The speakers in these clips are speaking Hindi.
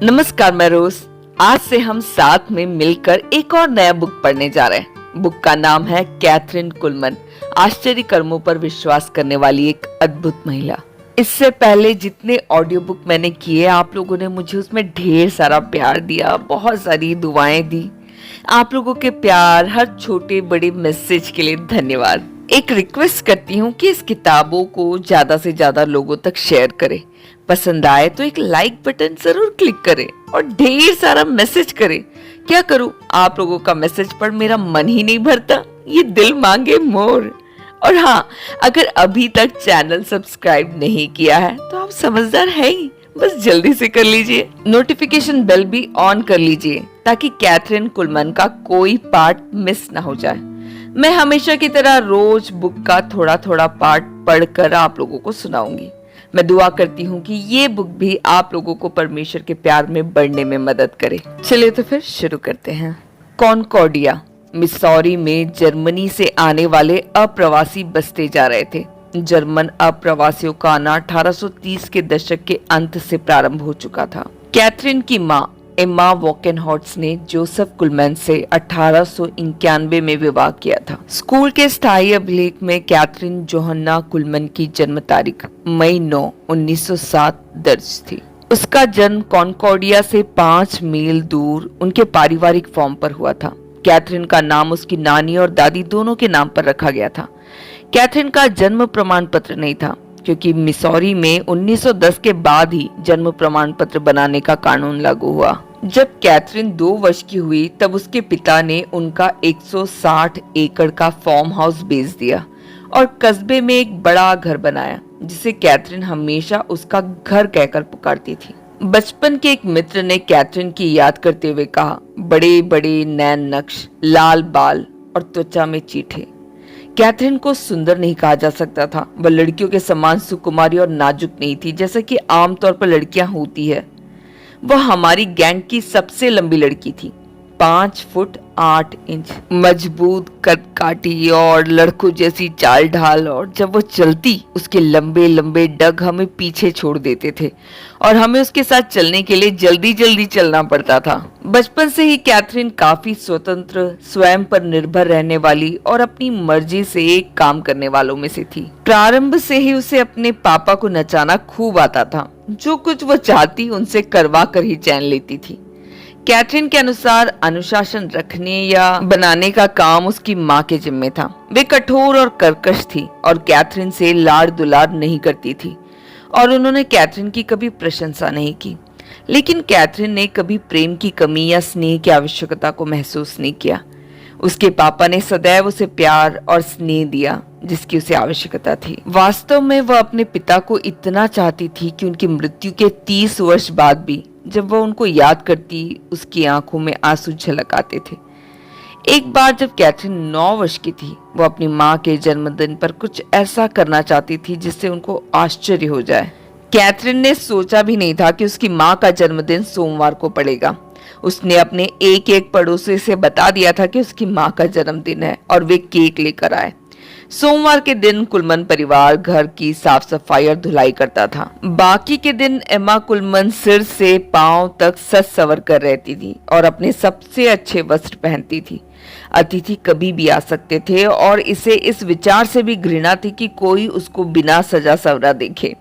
नमस्कार, मैं रोज। आज से हम साथ में मिलकर एक और नया बुक पढ़ने जा रहे हैं। बुक का नाम है कैथरीन कुलमन, आश्चर्य कर्मों पर विश्वास करने वाली एक अद्भुत महिला। इससे पहले जितने ऑडियो बुक मैंने किए, आप लोगों ने मुझे उसमें ढेर सारा प्यार दिया, बहुत सारी दुआएं दी। आप लोगों के प्यार, हर छोटे बड़े मैसेज के लिए धन्यवाद। एक रिक्वेस्ट करती हूँ कि इस किताबों को ज्यादा से ज्यादा लोगों तक शेयर करें। पसंद आए तो एक लाइक बटन जरूर क्लिक करें और ढेर सारा मैसेज करें। क्या करूं, आप लोगों का मैसेज पढ़ मेरा मन ही नहीं भरता, ये दिल मांगे मोर। और हाँ, अगर अभी तक चैनल सब्सक्राइब नहीं किया है तो आप समझदार है ही, बस जल्दी से कर लीजिए। नोटिफिकेशन बेल भी ऑन कर लीजिए ताकि कैथरीन कुलमन का कोई पार्ट मिस ना हो जाए। मैं हमेशा की तरह रोज बुक का थोड़ा थोड़ा पार्ट पढ़कर आप लोगों को सुनाऊंगी। मैं दुआ करती हूँ कि ये बुक भी आप लोगों को परमेश्वर के प्यार में बढ़ने में मदद करे। चलिए तो फिर शुरू करते हैं। कॉनकॉर्डिया, मिसौरी में जर्मनी से आने वाले अप्रवासी बसते जा रहे थे। जर्मन अप्रवासियों का आना 1830 के दशक के अंत से प्रारंभ हो चुका था। कैथरीन की माँ एम्मा वॉकेनहॉर्ट्स ने जोसेफ कुलमन से 1891 में विवाह किया था। स्कूल के स्थायी अभिलेख में कैथरीन जोहन्ना कुलमन की जन्म तारीख मई 9, 1907 दर्ज थी। उसका जन्म कॉनकॉर्डिया से 5 मील दूर उनके पारिवारिक फॉर्म पर हुआ था। कैथरीन का नाम उसकी नानी और दादी दोनों के नाम पर रखा गया था। कैथरीन का जन्म प्रमाण पत्र नहीं था क्योंकि मिसौरी में 1910 के बाद ही जन्म प्रमाण पत्र बनाने का कानून लागू हुआ। जब कैथरीन 2 वर्ष की हुई तब उसके पिता ने उनका 160 एकड़ का फार्म हाउस बेच दिया और कस्बे में एक बड़ा घर बनाया जिसे कैथरीन हमेशा उसका घर कहकर पुकारती थी। बचपन के एक मित्र ने कैथरीन की याद करते हुए कहा, बड़े बड़े नैन नक्श, लाल बाल और त्वचा में चीठे। कैथरीन को सुंदर नहीं कहा जा सकता था। वह लड़कियों के समान सुकुमारी और नाजुक नहीं थी जैसा कि आमतौर पर लड़कियां होती है। वह हमारी गैंग की सबसे लंबी लड़की थी, 5 फुट 8 इंच, मजबूत कद काठी और लड़कों जैसी चाल ढाल। और जब वो चलती, उसके लंबे लंबे डग हमें पीछे छोड़ देते थे और हमें उसके साथ चलने के लिए जल्दी जल्दी चलना पड़ता था। बचपन से ही कैथरीन काफी स्वतंत्र, स्वयं पर निर्भर रहने वाली और अपनी मर्जी से काम करने वालों में से थी। प्रारंभ से ही उसे अपने पापा को नचाना खूब आता था। जो कुछ वो चाहती उनसे करवा कर ही चैन लेती थी। कैथरीन के अनुसार अनुशासन रखने या बनाने का काम उसकी माँ के जिम्मे था। वे कठोर और कर्कश थी और कैथरीन से लाड़ दुलार नहीं करती थी और उन्होंने कैथरीन की कभी प्रशंसा नहीं की। लेकिन कैथरीन ने कभी प्रेम की कमी या स्नेह की आवश्यकता को महसूस नहीं किया। उसके पापा ने सदैव उसे प्यार और स्नेह दिया जिसकी उसे आवश्यकता थी। वास्तव में वह अपने पिता को इतना चाहती थी कि उनकी मृत्यु के 30 वर्ष बाद भी जब वह उनको याद करती, उसकी आंखों में आंसू झलक आते थे। एक बार जब कैथरीन 9 वर्ष की थी, वो अपनी माँ के जन्मदिन पर कुछ ऐसा करना चाहती थी जिससे उनको आश्चर्य हो जाए। कैथरीन ने सोचा भी नहीं था कि उसकी माँ का जन्मदिन सोमवार को पड़ेगा। उसने अपने एक एक पड़ोसी से बता दिया था कि उसकी माँ का जन्मदिन है और वे केक लेकर आए। सोमवार के दिन कुलमन परिवार घर की साफ सफाई और धुलाई करता था। बाकी के दिन एम्मा कुलमन सिर से पांव तक सज सवर कर रहती थी और अपने सबसे अच्छे वस्त्र पहनती थी। अतिथि कभी भी आ सकते थे और इसे इस विचार से भी घृणा थी कि कोई उसको बिना सजा सवरा देखे।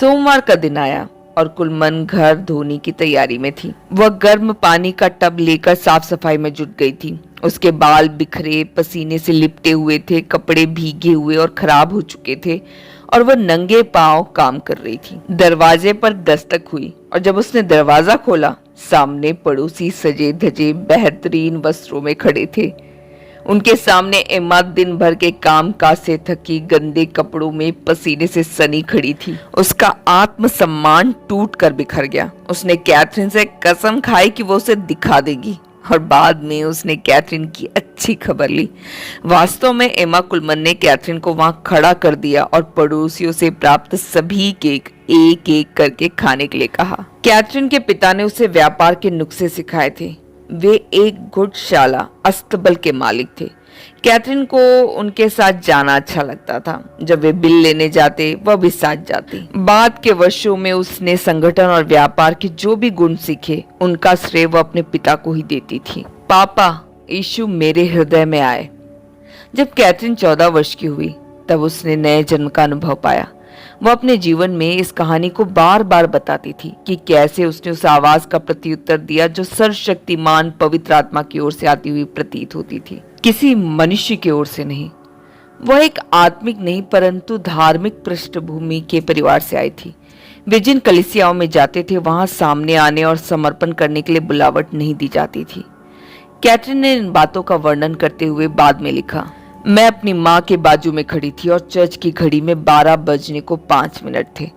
सोमवार का दिन आया और कुलमन घर धोने की तैयारी में थी। वह गर्म पानी का टब लेकर साफ सफाई में जुट गई थी। उसके बाल बिखरे, पसीने से लिपटे हुए थे, कपड़े भीगे हुए और खराब हो चुके थे और वह नंगे पांव काम कर रही थी। दरवाजे पर दस्तक हुई और जब उसने दरवाजा खोला, सामने पड़ोसी सजे धजे बेहतरीन वस्त्रों में खड़े थे। उनके सामने एम्मा दिन भर के काम काज से थकी, गंदे कपड़ों में पसीने से सनी खड़ी थी। उसका आत्मसम्मान टूट कर बिखर गया। उसने कैथरीन से कसम खाई कि वो उसे दिखा देगी और बाद में उसने कैथरीन की अच्छी खबर ली। वास्तव में एम्मा कुलमन ने कैथरीन को वहां खड़ा कर दिया और पड़ोसियों से प्राप्त सभी केक एक एक करके खाने के लिए कहा। कैथरीन के पिता ने उसे व्यापार के नुस्खे सिखाए थे। वे एक गुडशाला अस्तबल के मालिक थे। कैथरीन को उनके साथ जाना अच्छा लगता था। जब वे बिल लेने जाते वह भी साथ जाती। बाद के वर्षों में उसने संगठन और व्यापार के जो भी गुण सीखे उनका श्रेय वह अपने पिता को ही देती थी। पापा, यीशु मेरे हृदय में आए। जब कैथरीन 14 वर्ष की हुई तब उसने नए जन्म का अनुभव पाया। वह अपने जीवन में इस कहानी को बार बार बताती थी कि कैसे उसने उस आवाज का प्रत्युत्तर दिया जो सर्वशक्तिमान पवित्र आत्मा की ओर से आती हुई प्रतीत होती थी, किसी मनुष्य की ओर से नहीं। वह एक आत्मिक नहीं परंतु धार्मिक पृष्ठभूमि के परिवार से आई थी। वे जिन कलीसियाओं में जाते थे वहां सामने आने और समर्पण करने के लिए बुलावट नहीं दी जाती थी। कैथरीन ने इन बातों का वर्णन करते हुए बाद में लिखा, मैं अपनी माँ के बाजू में खड़ी थी और चर्च की घड़ी में 12 बजने को 5 मिनट थे।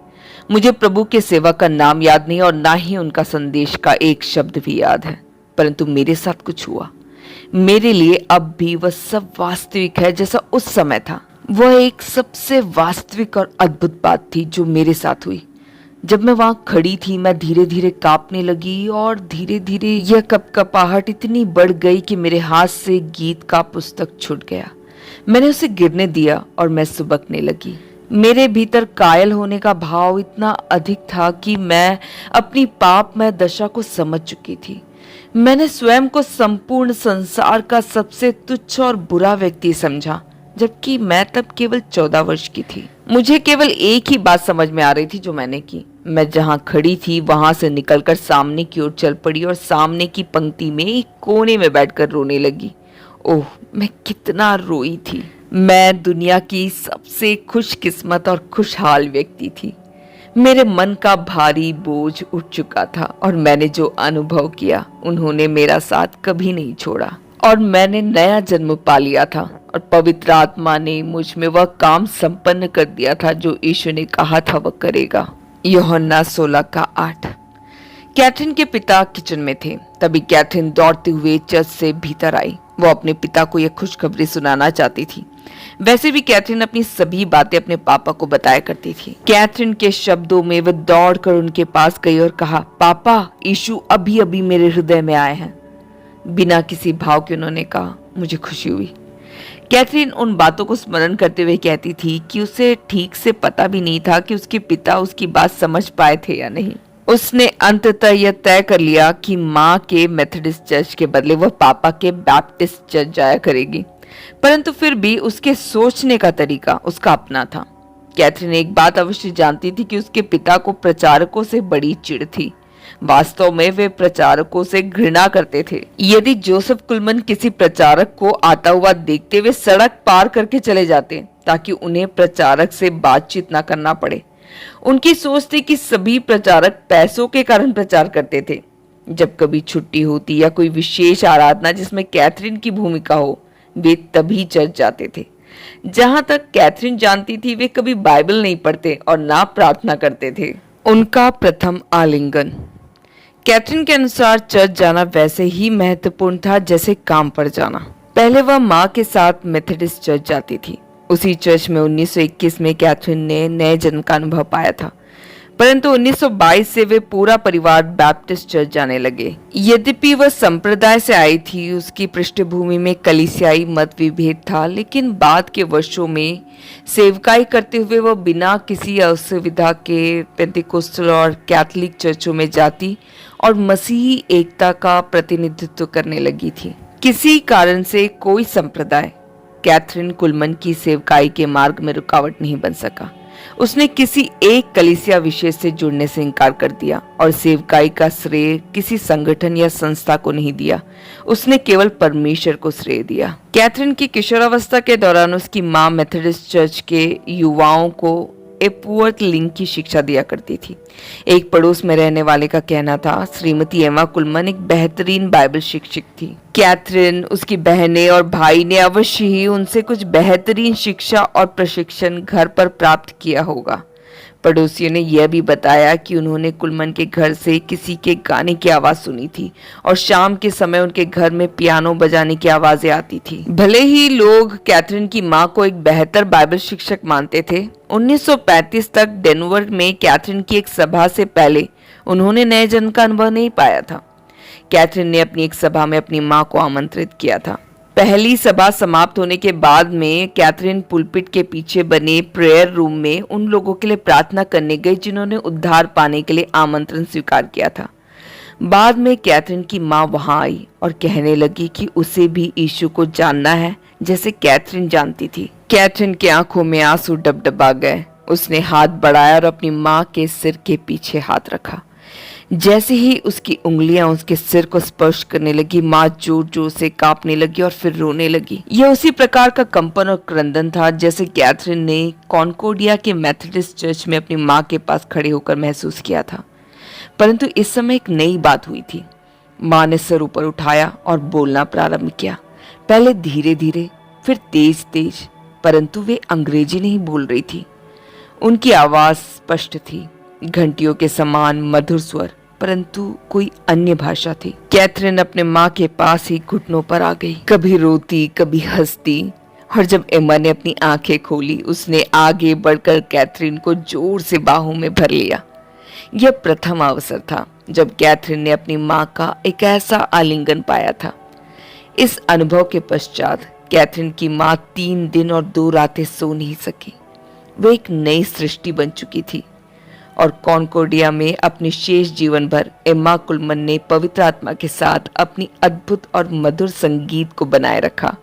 मुझे प्रभु के सेवक का नाम याद नहीं और ना ही उनका संदेश का एक शब्द भी याद है, परंतु मेरे साथ कुछ हुआ। मेरे लिए अब भी वह सब वास्तविक है जैसा उस समय था। वह एक सबसे वास्तविक और अद्भुत बात थी जो मेरे साथ हुई। जब मैं वहां खड़ी थी मैं धीरे धीरे कांपने लगी और धीरे धीरे यह कपकपाहट इतनी बढ़ गई कि मेरे हाथ से गीत का पुस्तक छूट गया। मैंने उसे गिरने दिया और मैं सुबकने लगी। मेरे भीतर कायल होने का भाव इतना अधिक था कि मैं अपनी पापमय दशा को समझ चुकी थी। मैंने स्वयं को संपूर्ण संसार का सबसे तुच्छ और बुरा व्यक्ति समझा, जबकि मैं तब केवल 14 वर्ष की थी। मुझे केवल एक ही बात समझ में आ रही थी जो मैंने की। मैं जहां खड़ी थी वहां से निकलकर सामने की ओर चल पड़ी और सामने की पंक्ति में एक कोने में बैठकर रोने लगी। ओह, मैं कितना रोई थी। मैं दुनिया की सबसे खुशकिस्मत और खुशहाल व्यक्ति थी। मेरे मन का भारी बोझ उठ चुका था और मैंने जो अनुभव किया उन्होंने मेरा साथ कभी नहीं छोड़ा और मैंने नया जन्म पा लिया था और पवित्र आत्मा ने मुझ में वह काम संपन्न कर दिया था जो यीशु ने कहा था वह करेगा। यूहन्ना 16:8। कैथरीन के पिता किचन में थे। तभी कैथरीन दौड़ते हुए चर्च से भीतर आई। वो अपने पिता को यह खुशखबरी सुनाना चाहती थी। वैसे भी कैथरीन अपनी सभी बातें अपने पापा को बताया करती थी। कैथरीन के शब्दों में वह दौड़कर उनके पास गई और कहा, पापा, यीशु अभी अभी मेरे हृदय में आए हैं। बिना किसी भाव के उन्होंने कहा। मुझे खुशी हुई। कैथरीन उन बातों को स्मरण करते हुए कहती थी कि उसे ठीक से पता भी नहीं था कि उसके पिता उसकी बात समझ पाए थे या नहीं। उसने अंततः यह तय कर लिया कि माँ के मेथोडिस्ट चर्च के बदले वह पापा के बैप्टिस्ट चर्च जाया करेगी, परंतु फिर भी उसके सोचने का तरीका उसका अपना था। कैथरीन एक बात अवश्य जानती थी कि उसके पिता को प्रचारकों से बड़ी चिढ़ थी। वास्तव में वे प्रचारकों से घृणा करते थे। यदि जोसेफ कुलमन किसी प्रचारक को आता हुआ देखते हुए सड़क पार करके चले जाते ताकि उन्हें प्रचारक से बातचीत न करना पड़े। उनकी सोच थी कि सभी प्रचारक पैसों के कारण प्रचार करते थे। जब कभी छुट्टी होती या कोई विशेष आराधना जिसमें कैथरीन की भूमिका हो, वे तभी चर्च जाते थे। जहां तक कैथरीन जानती थी वे कभी बाइबल नहीं पढ़ते और ना प्रार्थना करते थे। उनका प्रथम आलिंगन। कैथरीन के अनुसार चर्च जाना वैसे ही महत्वपूर्ण था जैसे काम पर जाना। पहले वह माँ के साथ मेथोडिस्ट चर्च जाती थी। उसी चर्च में 1921 में कैथरीन ने नए जन्म का अनुभव पाया था, परंतु 1922 से वे पूरा परिवार बैप्टिस्ट चर्च जाने लगे। यद्यपि वह संप्रदाय से आई थी, उसकी पृष्ठभूमि में कलीसियाई मत विभेद था, लेकिन बाद के वर्षों में सेवकाई करते हुए वह बिना किसी असुविधा के पेंटिकोस्टल और कैथोलिक चर्चों में जाती और मसीही एकता का प्रतिनिधित्व करने लगी थी। किसी कारण से कोई संप्रदाय कैथरीन कुलमन की सेवकाई के मार्ग में रुकावट नहीं बन सका। उसने किसी एक कलीसिया विशेष से जुड़ने से इनकार कर दिया और सेवकाई का श्रेय किसी संगठन या संस्था को नहीं दिया। उसने केवल परमेश्वर को श्रेय दिया। कैथरीन की किशोरावस्था के दौरान उसकी मां मेथोडिस्ट चर्च के युवाओं को एपुअर्थ लिंग की शिक्षा दिया करती थी। एक पड़ोस में रहने वाले का कहना था, श्रीमती एमा कुलमन एक बेहतरीन बाइबल शिक्षक थी। कैथरीन, उसकी बहनें और भाई ने अवश्य ही उनसे कुछ बेहतरीन शिक्षा और प्रशिक्षण घर पर प्राप्त किया होगा। पड़ोसियों ने यह भी बताया कि उन्होंने कुलमन के घर से किसी के गाने की आवाज सुनी थी और शाम के समय उनके घर में पियानो बजाने की आवाजें आती थी। भले ही लोग कैथरीन की मां को एक बेहतर बाइबल शिक्षक मानते थे, 1935 तक डेनवर में कैथरीन की एक सभा से पहले उन्होंने नए जन्म का अनुभव नहीं पाया था। कैथरीन ने अपनी एक सभा में अपनी मां को आमंत्रित किया था। पहली सभा समाप्त होने के बाद में कैथरीन पुलपिट के पीछे बने प्रेयर रूम में उन लोगों के लिए प्रार्थना करने गई जिन्होंने उद्धार पाने के लिए आमंत्रण स्वीकार किया था। बाद में कैथरीन की माँ वहां आई और कहने लगी कि उसे भी यीशु को जानना है जैसे कैथरीन जानती थी। कैथरीन की आंखों में आंसू डबडबा गए। उसने हाथ बढ़ाया और अपनी माँ के सिर के पीछे हाथ रखा। जैसे ही उसकी उंगलियां उसके सिर को स्पर्श करने लगी, माँ जोर जोर से कांपने लगी और फिर रोने लगी। यह उसी प्रकार का कंपन और क्रंदन था जैसे कैथरीन ने कॉनकोर्डिया के मेथोडिस्ट चर्च में अपनी माँ के पास खड़े होकर महसूस किया था। परंतु इस समय एक नई बात हुई थी। माँ ने सर ऊपर उठाया और बोलना प्रारंभ किया, पहले धीरे धीरे, फिर तेज तेज, परंतु वे अंग्रेजी नहीं बोल रही थी। उनकी आवाज स्पष्ट थी, घंटियों के समान मधुर स्वर, परंतु कोई अन्य भाषा थी। कैथरीन अपने माँ के पास ही घुटनों पर आ गई, कभी रोती कभी हंसती, और जब एम्मा ने अपनी आंखें खोली उसने आगे बढ़कर कैथरीन को जोर से बाहों में भर लिया। यह प्रथम अवसर था जब कैथरीन ने अपनी माँ का एक ऐसा आलिंगन पाया था। इस अनुभव के पश्चात कैथरीन की माँ 3 दिन और 2 रातें सो नहीं सकी। वे एक नई सृष्टि बन चुकी थी और कॉनकोर्डिया में अपने शेष जीवन भर एम्मा कुलमन ने पवित्र आत्मा के साथ अपनी अद्भुत और मधुर संगीत को बनाए रखा।